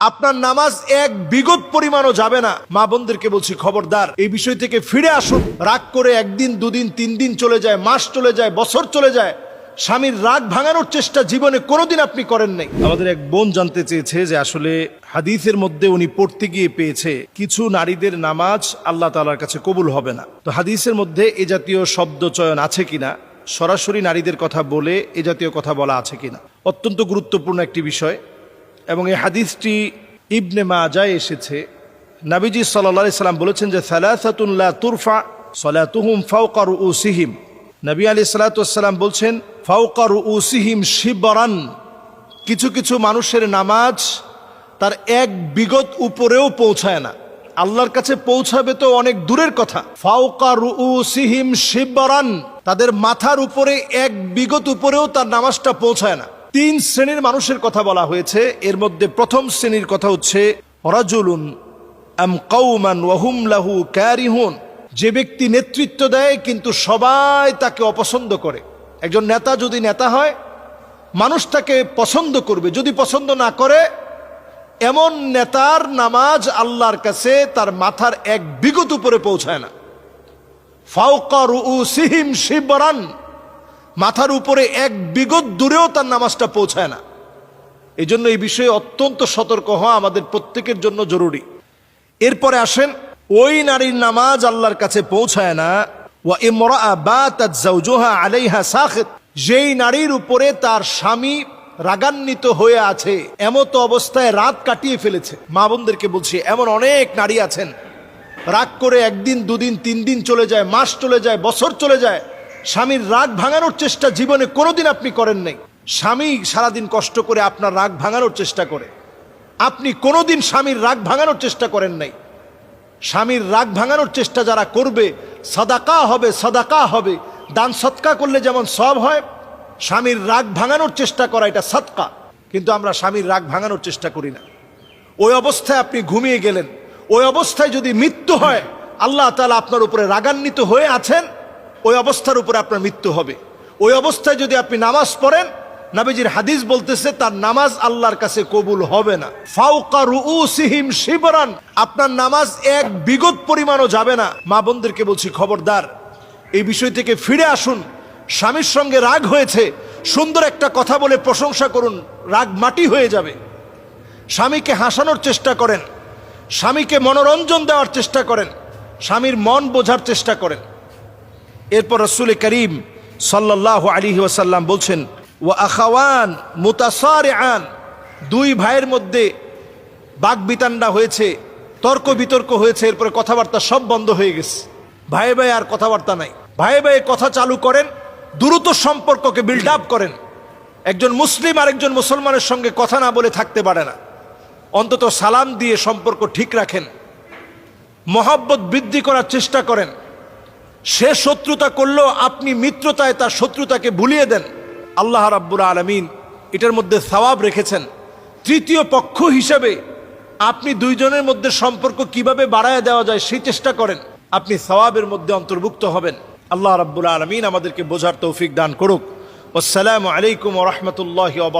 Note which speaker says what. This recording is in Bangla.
Speaker 1: আপনার নামাজ এক বিগত পরিমাণও যাবে না। মা বোনদেরকে বলছি, খবরদার, এই বিষয় থেকে ফিরে আসুন। রাগ করে একদিন, দুদিন, 3 দিন চলে যায়, মাস চলে যায়, বছর চলে যায়, স্বামীর রাগ ভাঙানোর চেষ্টা জীবনে কোনোদিন আপনি করেন নাই। আমাদের এক বোন জানতে চেয়েছে যে আসলে হাদিসের মধ্যে উনি পড়তে গিয়ে পেয়েছে কিছু নারীদের নামাজ আল্লাহ তাআলার কাছে কবুল হবে না। তো হাদিসের মধ্যে এ জাতীয় শব্দ চয়ন আছে কিনা, সরাসরি নারীদের কথা বলে এ জাতীয় কথা বলা আছে কিনা, অত্যন্ত গুরুত্বপূর্ণ একটি বিষয়। এবং এই হাদিসটি ইবনে মাজায় এসেছে। নবীজি সাল্লাল্লাহু আলাইহি সাল্লাম বলেছেন যে সালাসাতুন লা তুরফা সালাতুহুম ফাওকা রুউসিহিম। নবী আলাইহিস সালাতু ওয়াস সালাম বলছেন ফাওকা রুউসিহিম শিবরান, কিছু কিছু মানুষের নামাজ তার এক বিগত উপরেও পৌঁছায় না। আল্লাহর কাছে পৌঁছাবে তো অনেক দূরের কথা। ফাওকা রুউসিহিম শিবরান, তাদের মাথার উপরে এক বিগত উপরেও তার নামাজটা পৌঁছায় না। 3 শ্রেণীর মানুষের কথা বলা হয়েছে। এর মধ্যে প্রথম শ্রেণীর কথা হচ্ছে রাজুলুন আম কওমান ওয়া হুম লাহু কারিহুন, যে ব্যক্তি নেতৃত্ব দেয় কিন্তু সবাই তাকে অপছন্দ করে। একজন নেতা যদি নেতা হয়, মানুষ তাকে পছন্দ করবে, যদি পছন্দ না করে, এমন নেতার নামাজ আল্লাহর কাছে তার মাথার এক বিগত উপরে পৌঁছায় না। ফাওকা রুউসিহিম শিবরান, মাথার উপরে এক বিগত দূরেও তার নামাজটা পৌঁছায় না। এই জন্য এই বিষয়ে অত্যন্ত সতর্ক হওয়া আমাদের প্রত্যেকের জন্য জরুরি। এরপরে আসেন, ওই নারীর নামাজ আল্লাহর কাছে পৌঁছায় না ওয়া ইমরাআ বাতাত যাওজুহা আলাইহা সাখিত, যেই নারীর উপরে তার স্বামী রাগান্বিত হয়ে আছে, এমত অবস্থায় রাত কাটিয়ে ফেলেছে। মা বোনদেরকে বলছি, এমন অনেক নারী আছেন রাগ করে একদিন, দুদিন, 3 দিন চলে যায়, মাস চলে যায়, বছর চলে যায়, স্বামীর রাগ ভাঙানোর চেষ্টা জীবনে কোনোদিন আপনি করেন নাই। স্বামী সারাদিন কষ্ট করে আপনার রাগ ভাঙানোর চেষ্টা করে, আপনি কোনোদিন স্বামীর রাগ ভাঙানোর চেষ্টা করেন নাই। স্বামীর রাগ ভাঙানোর চেষ্টা যারা করবে, সাদাকা হবে, সাদাকা হবে। দান সৎকা করলে যেমন সওয়াব হয়, স্বামীর রাগ ভাঙানোর চেষ্টা করা এটা সাদকা। কিন্তু আমরা স্বামীর রাগ ভাঙানোর চেষ্টা করি না। ওই অবস্থায় আপনি ঘুমিয়ে গেলেন, ওই অবস্থায় যদি মৃত্যু হয়, আল্লাহ তাআলা আপনার উপরে রাগান্বিত হয়ে আছেন, ওই অবস্থার উপরে আপনার মৃত্যু হবে। ওই অবস্থায় যদি আপনি নামাজ পড়েন, নবীজির হাদিস বলতেছে তার নামাজ আল্লাহর কাছে কবুল হবে না। ফাওকা রুউসিহিম শিবরান, আপনার নামাজ এক বিগত পরিমাণও যাবে না। মা বোনদেরকে বলছি, খবরদার, এই বিষয় থেকে ফিরে আসুন। স্বামীর সঙ্গে রাগ হয়েছে, সুন্দর একটা কথা বলে প্রশংসা করুন, রাগ মাটি হয়ে যাবে। স্বামীকে হাসানোর চেষ্টা করেন, স্বামীকে মনোরঞ্জন দেওয়ার চেষ্টা করেন, স্বামীর মন বোঝার চেষ্টা করেন। এরপর রাসূল করিম সাল্লাল্লাহু আলাইহি ওয়াসাল্লাম বলছেন ওয়া আখাওয়ান মুতাসারিআন, 2 ভাইয়ের মধ্যে বাকবিতণ্ডা হয়েছে, তর্ক বিতর্ক হয়েছে, এরপরে কথাবার্তা সব বন্ধ হয়ে গেছে, ভাই ভাই আর কথাবার্তা নাই। ভাই ভাই কথা চালু করেন, দ্রুত সম্পর্ককে বিল্ড আপ করেন। একজন মুসলিম আরেকজন মুসলমানের সঙ্গে কথা না বলে থাকতে পারে না, অন্তত সালাম দিয়ে সম্পর্ক ঠিক রাখেন, মহব্বত বৃদ্ধি করার চেষ্টা করেন। সে শত্রুতা করলেও আপনি মিত্রতায় তার শত্রুতাকে ভুলিয়ে দেন। আল্লাহ রাব্বুল আলামিন এটার মধ্যে সওয়াব রেখেছেন। তৃতীয় পক্ষ হিসেবে আপনি 2 জনের মধ্যে সম্পর্ক কিভাবে বাড়ায় দেওয়া যায় সেই চেষ্টা করেন, আপনি সওয়াবের মধ্যে অন্তর্ভুক্ত হবেন। আল্লাহ রাব্বুল আলামিন আমাদেরকে বোঝার তৌফিক দান করুক। আসসালামু আলাইকুম ওয়া রাহমাতুল্লাহি ওয়া বারাকাতুহু।